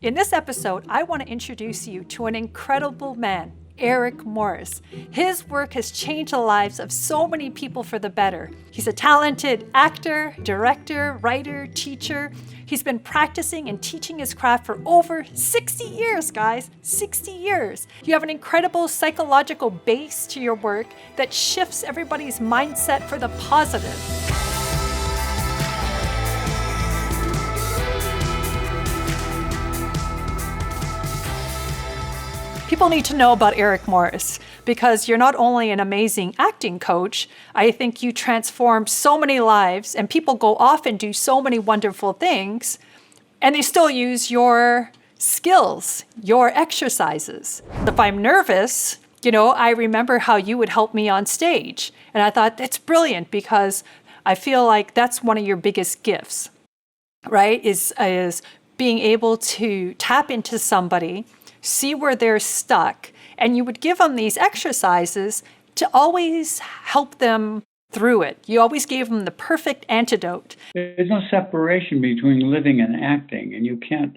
In this episode, I want to introduce you to an incredible man, Eric Morris. His work has changed the lives of so many people for the better. He's a talented actor, director, writer, teacher. He's been practicing and teaching his craft for over 60 years, guys. 60 years. You have an incredible psychological base to your work that shifts everybody's mindset for the positive. People need to know about Eric Morris because you're not only an amazing acting coach, I think you transform so many lives and people go off and do so many wonderful things and they still use your skills, your exercises. If I'm nervous, I remember how you would help me on stage. And I thought that's brilliant because I feel like that's one of your biggest gifts, right? Is being able to tap into somebody, see where they're stuck, and you would give them these exercises to always help them through it. You always gave them the perfect antidote. There's no separation between living and acting, and you can't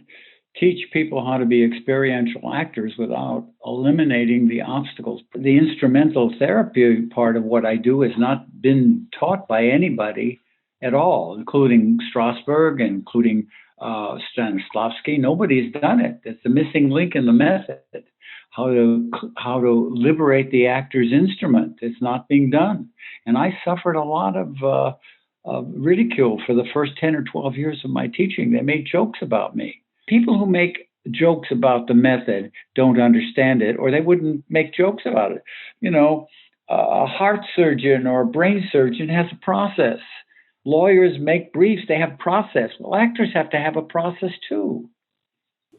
teach people how to be experiential actors without eliminating the obstacles. The instrumental therapy part of what I do has not been taught by anybody at all, including Strasberg, including Stanislavski. Nobody's done it. It's the missing link in the method. How to liberate the actor's instrument. It's not being done. And I suffered a lot of ridicule for the first 10 or 12 years of my teaching. They made jokes about me. People who make jokes about the method don't understand it, or they wouldn't make jokes about it. A heart surgeon or a brain surgeon has a process. Lawyers make briefs, they have process. Well, actors have to have a process too.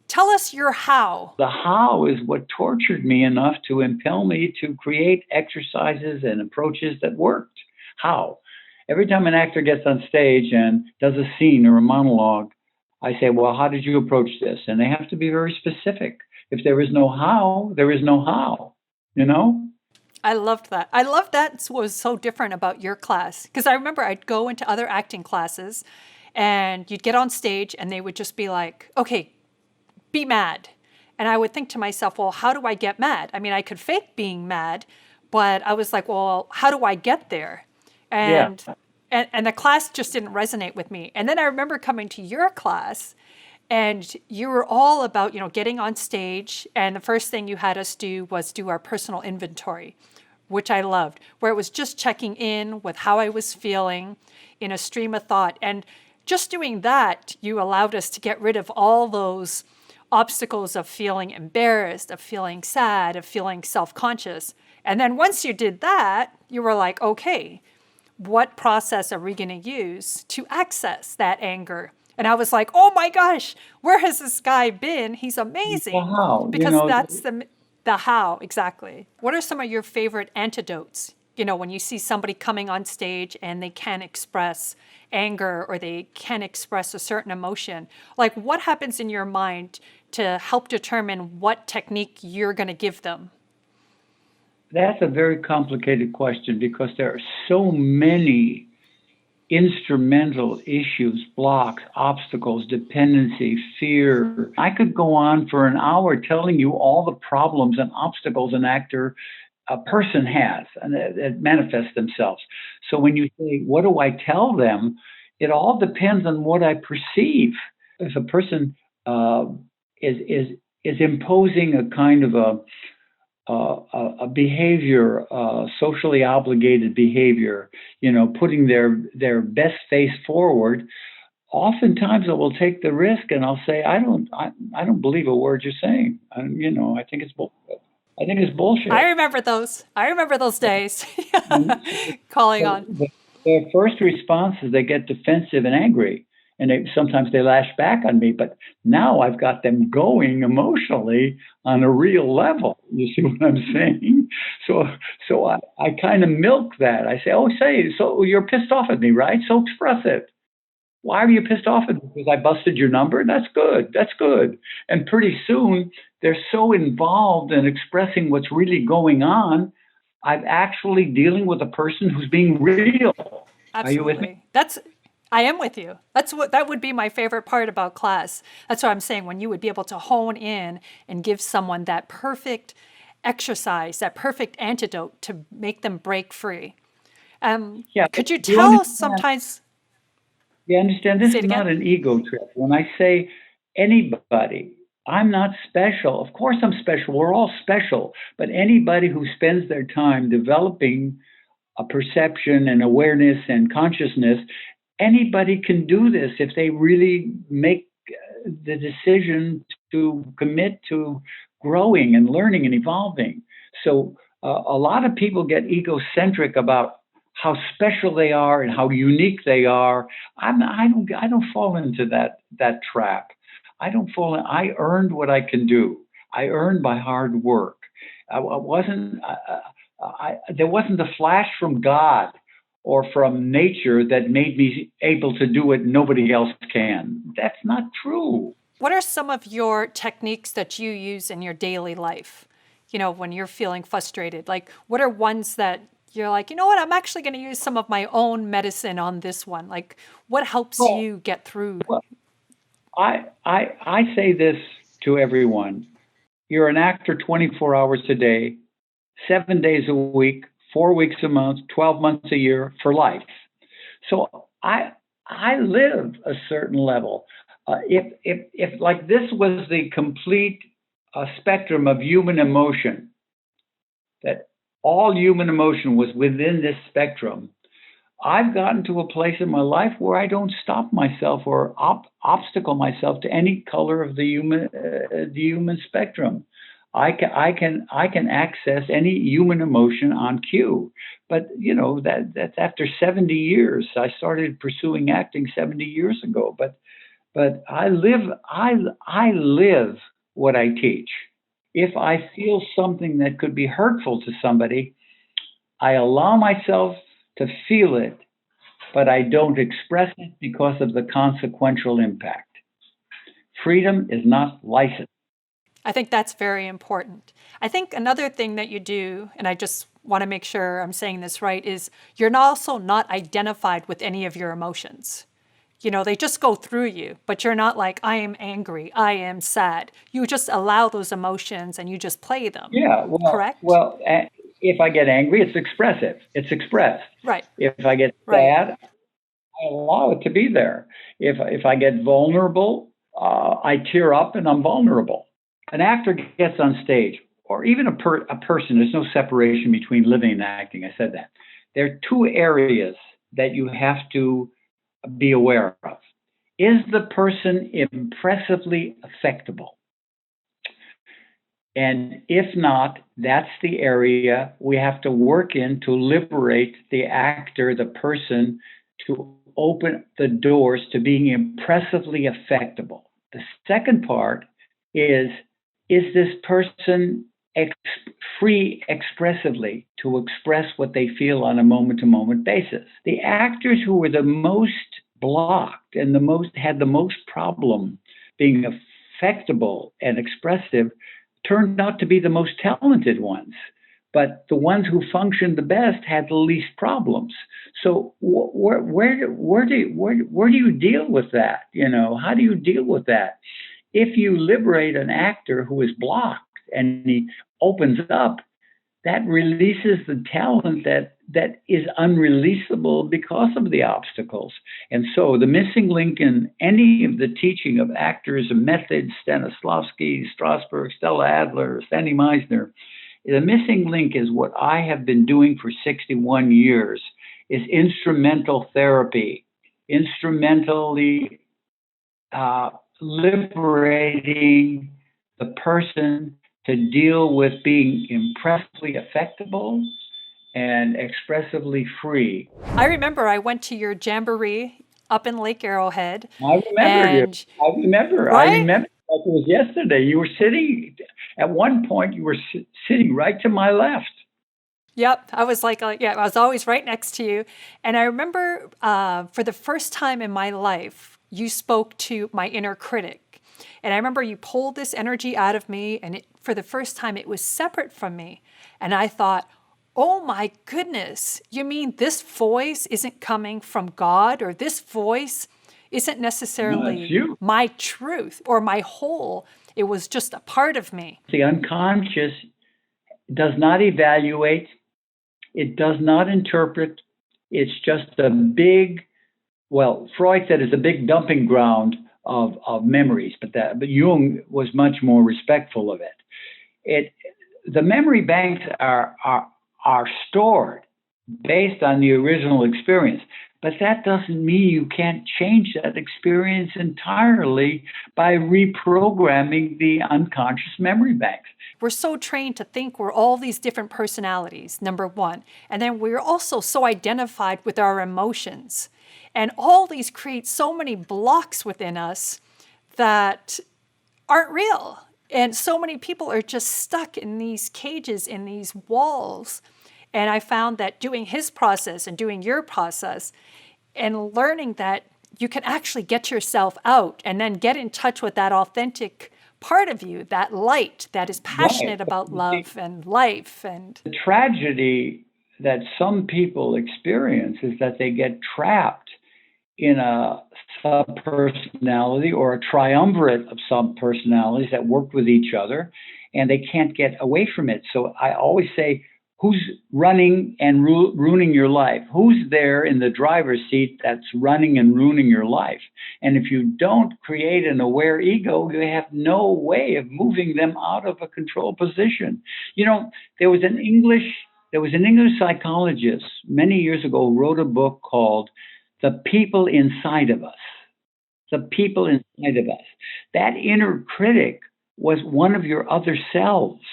Tell us your how. The how is what tortured me enough to impel me to create exercises and approaches that worked. How? Every time an actor gets on stage and does a scene or a monologue, I say, well, how did you approach this? And they have to be very specific. If there is no how, there is no how, I loved that. I loved that was so different about your class. Because I remember I'd go into other acting classes and you'd get on stage and they would just be like, okay, be mad. And I would think to myself, well, how do I get mad? I mean, I could fake being mad, but I was like, well, how do I get there? And the class just didn't resonate with me. And then I remember coming to your class and you were all about, getting on stage. And the first thing you had us do was do our personal inventory, which I loved, where it was just checking in with how I was feeling in a stream of thought. And just doing that, you allowed us to get rid of all those obstacles of feeling embarrassed, of feeling sad, of feeling self-conscious. And then once you did that, you were like, okay, what process are we going to use to access that anger? And I was like, oh my gosh, where has this guy been? He's amazing. Wow. Because that's the how, exactly. What are some of your favorite antidotes? When you see somebody coming on stage and they can't express anger or they can't express a certain emotion, like what happens in your mind to help determine what technique you're going to give them? That's a very complicated question because there are so many instrumental issues, blocks, obstacles, dependency, fear. I could go on for an hour telling you all the problems and obstacles a person has and that manifest themselves. So when you say, what do I tell them? It all depends on what I perceive. If a person is imposing a kind of a behavior, socially obligated behavior, putting their best face forward, oftentimes I will take the risk and I'll say, I don't believe a word you're saying. I think it's bullshit. I think it's bullshit. I remember those days. Calling on. Their first response is they get defensive and angry. And sometimes they lash back on me, but now I've got them going emotionally on a real level. You see what I'm saying? So I kind of milk that. I say, so you're pissed off at me, right? So express it. Why are you pissed off at me? Because I busted your number? That's good. And pretty soon they're so involved in expressing what's really going on, I'm actually dealing with a person who's being real. Absolutely. Are you with me? I am with you. That would be my favorite part about class. That's what I'm saying, when you would be able to hone in and give someone that perfect exercise, that perfect antidote to make them break free. Yeah, but Could you you tell understand? sometimes, You understand? This say is it not again? an ego trip. When I say anybody, I'm not special. Of course, I'm special. We're all special. But anybody who spends their time developing a perception and awareness and consciousness, anybody can do this if they really make the decision to commit to growing and learning and evolving. So a lot of people get egocentric about how special they are and how unique they are. I don't fall into that trap. I don't fall in. I earned what I can do. I earned by hard work. I wasn't. There wasn't a flash from God or from nature that made me able to do what nobody else can. That's not true. What are some of your techniques that you use in your daily life? When you're feeling frustrated, like what are ones that you're like, you know what, I'm actually going to use some of my own medicine on this one. Like what helps Well, you get through? well I say this to everyone. You're an actor 24 hours a day, 7 days a week, 4 weeks a month, 12 months a year for life. So I live a certain level. If like this was the complete spectrum of human emotion, that all human emotion was within this spectrum, I've gotten to a place in my life where I don't stop myself or obstacle myself to any color of the human spectrum. I can access any human emotion on cue. But that's after 70 years. I started pursuing acting 70 years ago. But I live what I teach. If I feel something that could be hurtful to somebody, I allow myself to feel it, but I don't express it because of the consequential impact. Freedom is not license. I think that's very important. I think another thing that you do, and I just want to make sure I'm saying this right, is you're also not identified with any of your emotions. They just go through you, but you're not like, I am angry, I am sad. You just allow those emotions and you just play them, Yeah, well, correct? well, if I get angry, it's expressive. It's expressed. Right, If I get right. sad, I allow it to be there. If I get vulnerable, I tear up and I'm vulnerable. An actor gets on stage, or even a person. There's no separation between living and acting. I said that. There are two areas that you have to be aware of. Is the person impressively affectable? And if not, that's the area we have to work in to liberate the actor, the person, to open the doors to being impressively affectable. The second part is this person ex- free expressively to express what they feel on a moment to moment basis? The actors who were the most blocked and the most had the most problem being affectable and expressive turned out to be the most talented ones. But the ones who functioned the best had the least problems. So where do you deal with that? How do you deal with that? If you liberate an actor who is blocked and he opens up, that releases the talent that is unreleasable because of the obstacles. And so the missing link in any of the teaching of actors and methods, Stanislavski, Strasberg, Stella Adler, Sandy Meisner, the missing link is what I have been doing for 61 years, is instrumental therapy, instrumentally liberating the person to deal with being impressively affectable and expressively free. I remember I went to your jamboree up in Lake Arrowhead, I remember you. and I remember. I right? remember like it was yesterday. You were sitting at one point. You were sitting right to my left. Yep. I was like, yeah, I was always right next to you. And I remember for the first time in my life, you spoke to my inner critic. And I remember you pulled this energy out of me, and for the first time, it was separate from me. And I thought, Oh my goodness. You mean this voice isn't coming from God, or this voice isn't No, it's necessarily you. my truth or my whole? It was just a part of me. The unconscious does not evaluate, it does not interpret. It's just a big, well, Freud said it's a big dumping ground of memories, but Jung was much more respectful of it. It the memory banks are stored based on the original experience. But that doesn't mean you can't change that experience entirely by reprogramming the unconscious memory banks. We're so trained to think we're all these different personalities, number one. And then we're also so identified with our emotions. And all these create so many blocks within us that aren't real. And so many people are just stuck in these cages, in these walls. And I found that doing his process and doing your process and learning that you can actually get yourself out and then get in touch with that authentic part of you, that light that is Right. passionate about love and life. And The tragedy that some people experience is that they get trapped in a subpersonality or a triumvirate of subpersonalities that work with each other, and they can't get away from it. So I always say, who's running and ruining your life? Who's there in the driver's seat that's running and ruining your life? And if you don't create an aware ego, you have no way of moving them out of a control position. You know, there was an English psychologist many years ago who wrote a book called The People Inside of Us. The people inside of us. That inner critic was one of your other selves,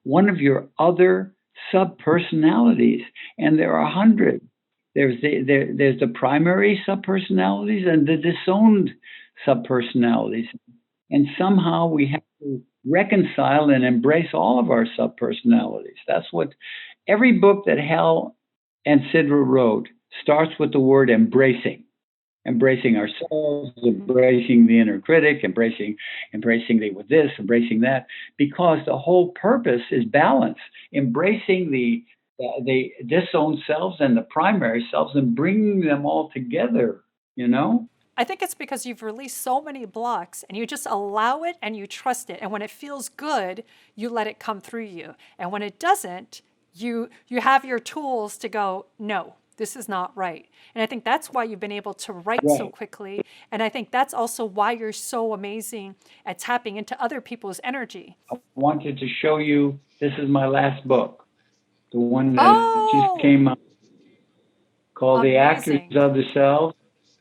one of your other subpersonalities, and there are hundreds. There's the primary subpersonalities and the disowned subpersonalities, and somehow we have to reconcile and embrace all of our subpersonalities. That's what every book that Hal and Sidra wrote starts with the word embracing. Embracing ourselves, embracing the inner critic, embracing the with this, embracing that, because the whole purpose is balance, embracing the disowned selves and the primary selves and bringing them all together. You know, I think it's because you've released so many blocks and you just allow it and you trust it. And when it feels good, you let it come through you. And when it doesn't, you have your tools to go, no, this is not right. And I think that's why you've been able to write so right? quickly. And I think that's also why you're so amazing at tapping into other people's energy. I wanted to show you. This is my last book, the one that just Oh, came out, called "The Actors amazing. of the Selves."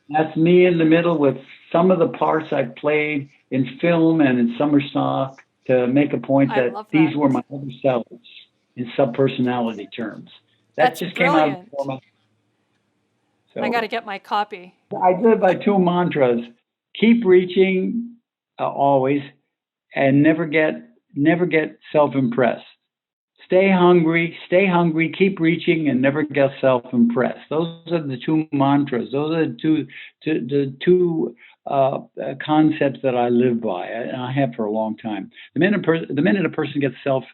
That's me in the middle with some of the parts I played in film and in summer stock to make a point I that love these that. were my other selves in subpersonality terms. That That's just came out before brilliant. my. I got to So get my copy. I live by two mantras: keep reaching, always, and never get self-impressed. Stay hungry, keep reaching, and never get self-impressed. Those are the two mantras. Those are the two concepts that I live by, and I have for a long time. The minute a person gets self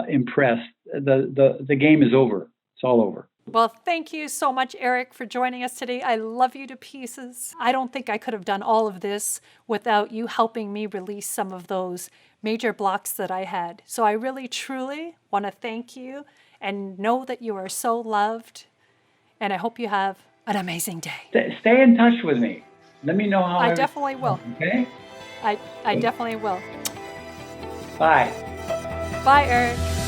impressed, the game is over. It's all over. Well, thank you so much, Eric, for joining us today. I love you to pieces. I don't think I could have done all of this without you helping me release some of those major blocks that I had. So I really, truly want to thank you and know that you are so loved. And I hope you have an amazing day. Stay in touch with me. Let me know how I everything definitely goes. will. Okay. I definitely will. Bye. Bye, Eric.